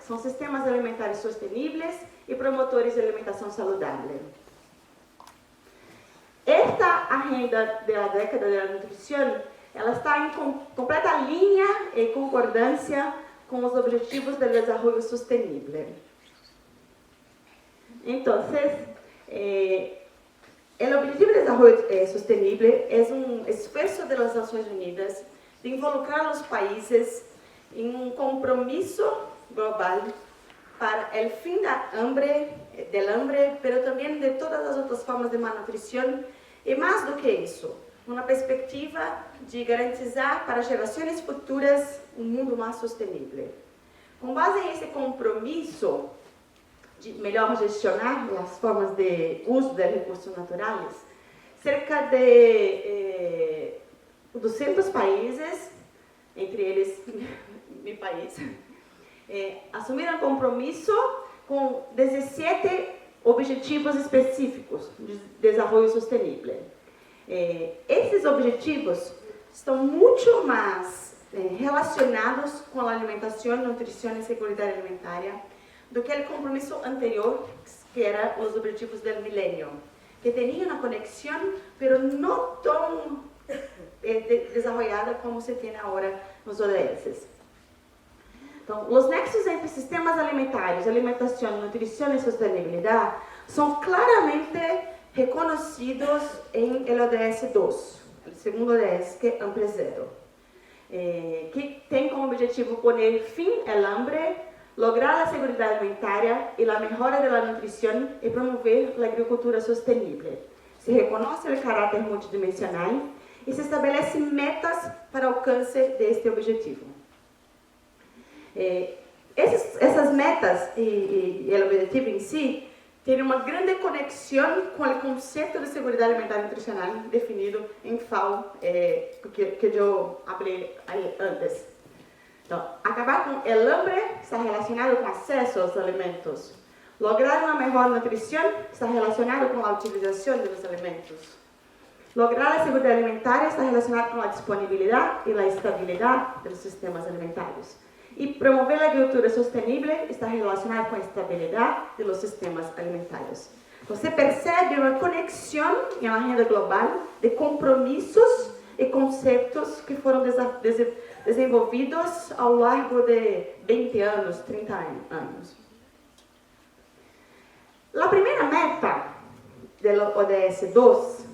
são sistemas alimentares sustentáveis e promotores de alimentação saudável. Esta agenda da década da nutrição, ela está em completa linha e concordância com os objetivos do desenvolvimento sustentável. Então, o Objetivo de Desenvolvimento Sustentável é um esforço das Nações Unidas de involucrar os países em um compromisso global para o fim da hambre, mas também de todas as outras formas de malnutrição, e mais do que isso, uma perspectiva de garantizar para gerações futuras um mundo mais sustentável. Com base nesse compromisso de melhor gestionar as formas de uso de recursos naturais, cerca de 200 países, entre eles meu país, assumiram compromisso com 17 objetivos específicos de desenvolvimento sustentável. Esses objetivos estão muito mais relacionados com a alimentação, nutrição e segurança alimentar do que o compromisso anterior, que era os objetivos do milênio, que tinham uma conexão, mas não tão desenvolvida como se tem agora nos ODS. Então, os nexos entre sistemas alimentares, alimentação, nutrição e sustentabilidade são claramente reconhecidos em ODS 2, o segundo ODS, que é Hambre Zero, que tem como objetivo poner fim ao hambre, lograr a segurança alimentar e a melhora da nutrição e promover a agricultura sustentável. Se reconhece o caráter multidimensional e se estabelece metas para alcance deste objetivo. Essas metas e o objetivo em si têm uma grande conexão com o conceito de segurança alimentar e nutricional definido em FAO, que eu falei antes. Então, acabar com o hambre está relacionado com acesso aos alimentos. Lograr uma melhor nutrição está relacionado com a utilização dos alimentos. Lograr a segurança alimentar está relacionado com a disponibilidade e a estabilidade dos sistemas alimentares. E promover a agricultura sustentável está relacionado com a estabilidade dos sistemas alimentares. Você percebe uma conexão em uma agenda global de compromissos e conceitos que foram desenvolvidos ao longo de 20 anos, 30 anos. A primeira meta do ODS 2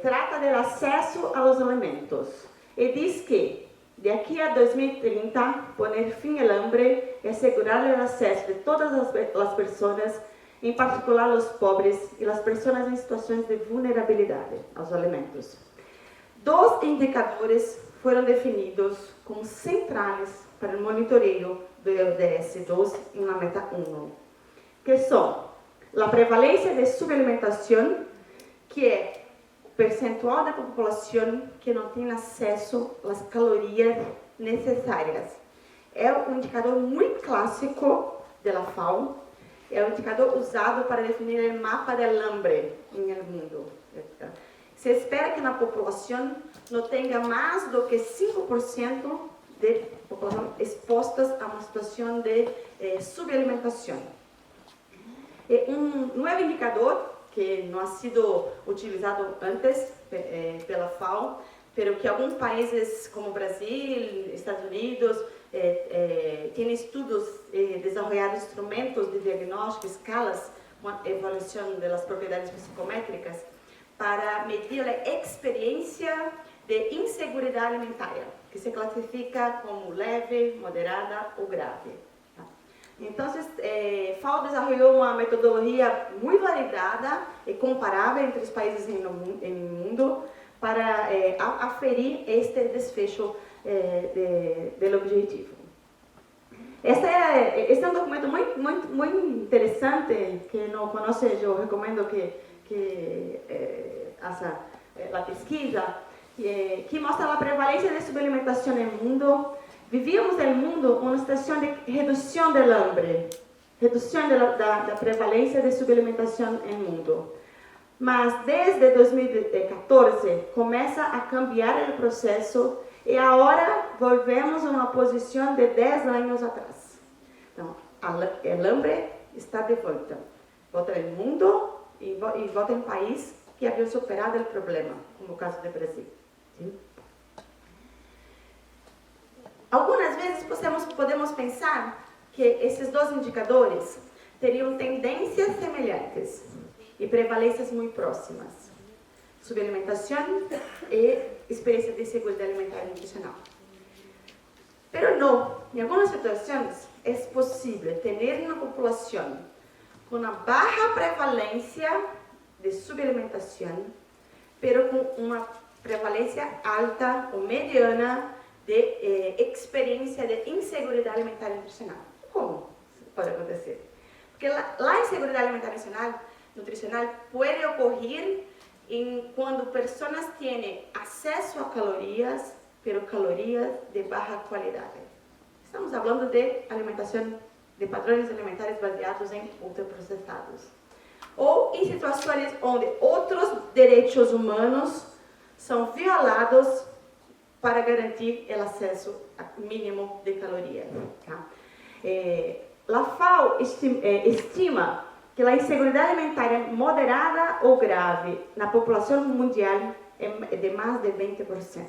trata do acesso aos alimentos e diz que, de aqui a 2030, poner fim ao hambre e assegurar o acesso de todas as pessoas, em particular os pobres e as pessoas em situações de vulnerabilidade aos alimentos. 2 indicadores foram definidos como centrais para o monitoreio do ODS 2 em la meta 1, que são a prevalência de subalimentação, que é o percentual da população que não tem acesso às calorias necessárias. É um indicador muito clássico da FAO, é um indicador usado para definir o mapa do hambre no mundo. Se espera que na população não tenha mais do que 5% de população expostas a uma situação de subalimentação. Um novo indicador que não ha sido utilizado antes pela FAO, mas que alguns países como Brasil, Estados Unidos, têm estudos desenvolvido instrumentos de diagnóstico, escalas, com avaliação das propriedades psicométricas, para medir a experiência de insegurança alimentar, que se classifica como leve, moderada ou grave. Então, FAO desenvolveu uma metodologia muito validada e comparável entre os países no mundo para aferir este desfecho do objetivo. Este é um documento muito interessante, que não conhece, eu recomendo que faça a pesquisa, que mostra a prevalência de subalimentação no mundo. Vivíamos no mundo uma situação de redução do hambre, redução da prevalência de subalimentação no mundo. Mas desde 2014 começa a cambiar o processo e agora volvemos a uma posição de 10 anos atrás. Então, o hambre está de volta. Volta no mundo e volta em país que havia superado o problema, como o caso do Brasil. Sim? Algumas vezes podemos pensar que esses dois indicadores teriam tendências semelhantes e prevalências muito próximas. Subalimentação e experiência de segurança alimentar e nutricional. Pero não, em algumas situações é possível ter uma população com uma baixa prevalência de subalimentação, pero com uma prevalência alta ou mediana de experiência de insegurança alimentar e nutricional. Como pode acontecer? Porque a insegurança alimentar e nutricional pode ocorrer quando pessoas têm acesso a calorias, pero calorias de baixa qualidade. Estamos falando de alimentação, de padrões alimentares baseados em ultraprocessados. Ou em situações onde outros direitos humanos são violados para garantir o acesso mínimo de calorias. Tá? A FAO estima que a insegurança alimentar moderada ou grave na população mundial é de mais de 20%.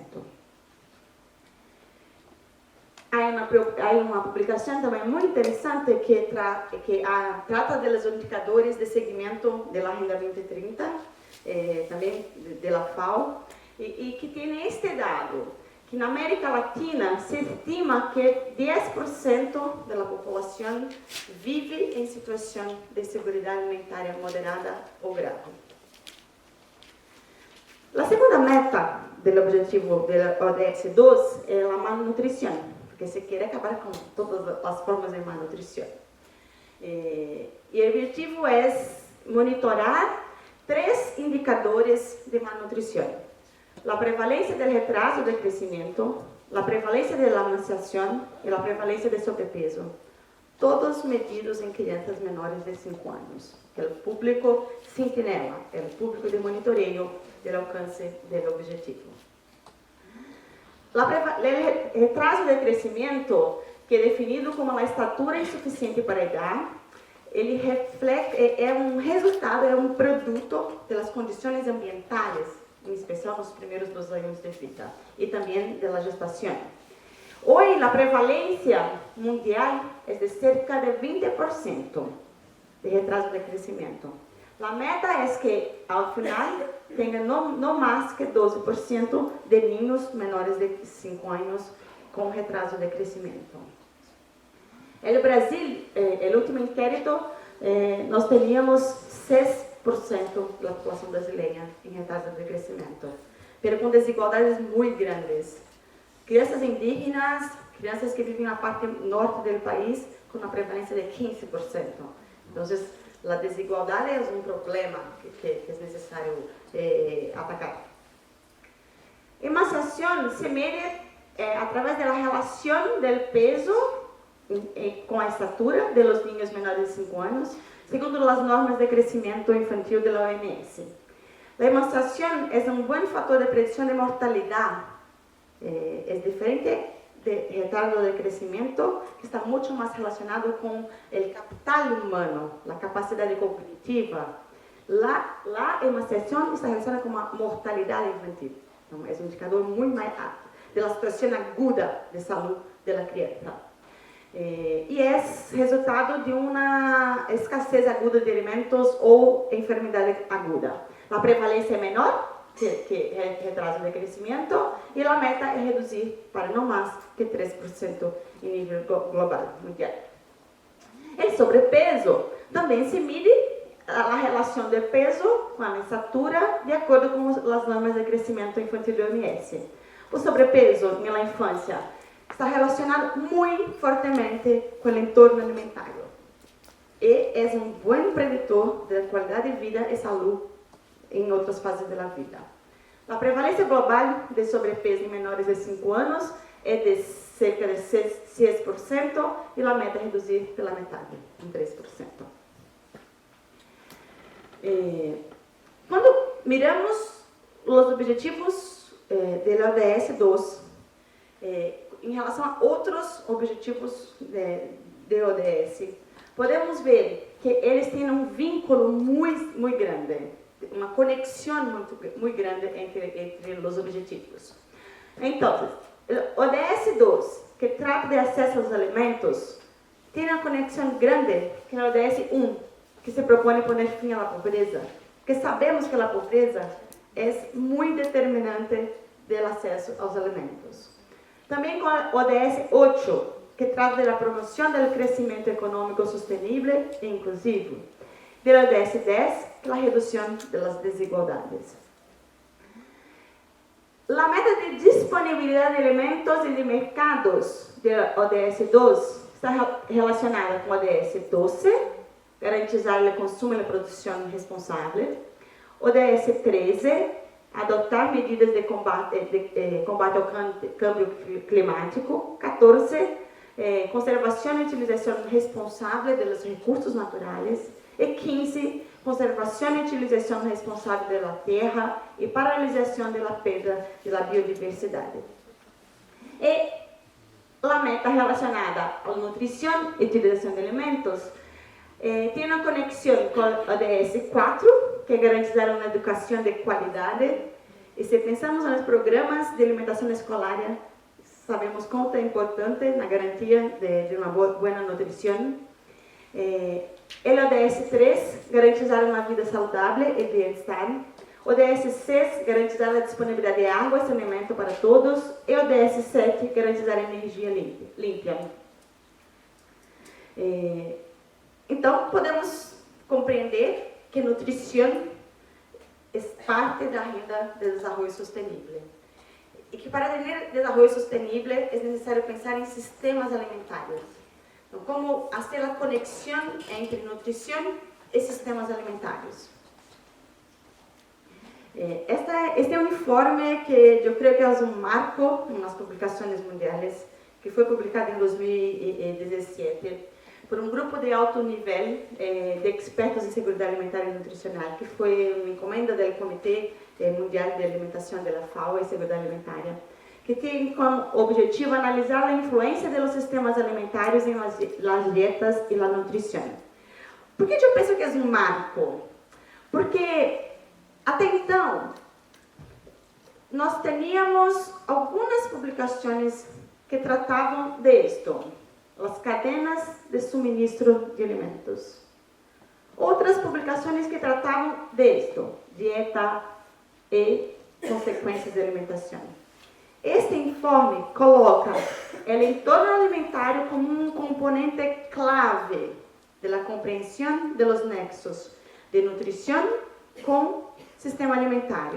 Há uma publicação também muito interessante que trata dos indicadores de seguimento da Agenda 2030, também da FAO, e que tem este dado, que na América Latina se estima que 10% da população vive em situação de insegurança alimentar moderada ou grave. A segunda meta do objetivo do ODS 2 é a malnutrição, porque se quer acabar com todas as formas de malnutrição. E o objetivo é monitorar 3 indicadores de malnutrição: a prevalência do retraso de crescimento, a prevalência da emancipação e a prevalência de sobrepeso, todos medidos em crianças menores de 5 anos. É o público sentinela, é o público de monitoreio do alcance do objetivo. O retraso de crescimento, que é definido como a estatura insuficiente para a idade, ele reflete, é um resultado, é um produto das condições ambientais, em especial nos primeiros 2 anos de vida, e também da gestação. Hoje, a prevalência mundial é de cerca de 20% de retraso de crescimento. A meta é que, ao final, tenha no mais que 12% de niños menores de 5 anos com retraso de crescimento. No Brasil, no último inquérito, nós teníamos 6% da população brasileira em retraso de crescimento, mas com desigualdades muito grandes. Crianças indígenas, crianças que vivem na parte norte do país, com uma prevalência de 15%. Então, a desigualdade é um problema que é necessário atacar. Emancipação se mede através da relação do peso com a estatura de los niños menores de 5 anos, segundo as normas de crescimento infantil da OMS. A emancipação é um bom fator de predição de mortalidade. É diferente de retardo de crescimento, que está muito mais relacionado com o capital humano, a capacidade cognitiva. A emancipação está relacionada com a mortalidade infantil. Então, é um indicador muito mais alto da situação aguda de saúde da criança. E é resultado de uma escassez aguda de alimentos ou enfermidade aguda. A prevalência é menor que retraso de crescimento, e a meta é reduzir para não mais que 3% em nível global mundial. O sobrepeso também se mide a relação de peso com a estatura de acordo com as normas de crescimento infantil do OMS. O sobrepeso na infância está relacionado muito fortemente com o entorno alimentar e é um bom preditor da qualidade de vida e saúde em outras fases da vida. A prevalência global de sobrepeso em menores de 5 anos é de cerca de 6% e a meta é reduzir pela metade, em 3%. Quando miramos os objetivos da ODS 2, em relação a outros objetivos de ODS, podemos ver que eles têm um vínculo muito grande, uma conexão muito grande entre os objetivos. Então, o ODS 2, que trata de acesso aos alimentos, tem uma conexão grande com o ODS 1, que se propõe poner fim à pobreza, porque sabemos que a pobreza é muito determinante do acesso aos alimentos. Também com o ODS 8, que trata da promoção do crescimento econômico sustentável e inclusivo. Do ODS 10, que é a redução das desigualdades. A meta de disponibilidade de alimentos e de mercados do ODS 2 está relacionada com o ODS 12, garantizar o consumo e a produção responsável. ODS 13, adotar medidas de combate ao câmbio climático. 14, conservação e utilização responsável dos recursos naturais. E 15, conservação e utilização responsável da terra e paralisação da perda da biodiversidade. E a meta relacionada à nutrição e utilização de alimentos tem uma conexão com o ODS 4, que é garantizar uma educação de qualidade. E se pensamos nos programas de alimentação escolar, sabemos quanto é importante na garantia de uma boa nutrição. O ODS 3, garantizar uma vida saudável e bem-estar. O ODS 6, garantizar a disponibilidade de água e saneamento para todos. E o ODS 7, garantizar energia limpa. Então, podemos compreender que nutrição é parte da agenda de desenvolvimento sustentável. E que para ter desenvolvimento sustentável é necessário pensar em sistemas alimentares. Então, como fazer a conexão entre nutrição e sistemas alimentares. Este é um informe que eu creio que é um marco nas publicações mundiais, que foi publicado em 2017 por um grupo de alto nível de expertos em segurança alimentar e nutricional, que foi uma encomenda do Comitê Mundial de Alimentação da FAO e Segurança Alimentar, que tem como objetivo analisar a influência dos sistemas alimentares em las dietas e na nutrição. Por que eu penso que é um marco? Porque até então nós tínhamos algumas publicações que tratavam disto, as cadenas de suministro de alimentos. Outras publicações que tratavam disto, dieta e consequências de alimentação. Este informe coloca o entorno alimentar como um componente clave da compreensão dos nexos de nutrição com sistema alimentar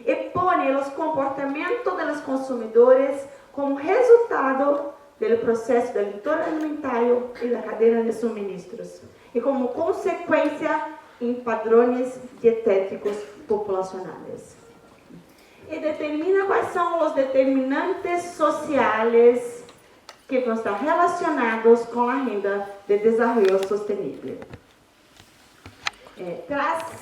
e põe os comportamentos dos consumidores como resultado do processo do entorno alimentar e da cadeia de suministros e como consequência em padrões dietéticos populacionais. E determina quais são os determinantes sociais que vão estar relacionados com a agenda de desenvolvimento sustentável. Traz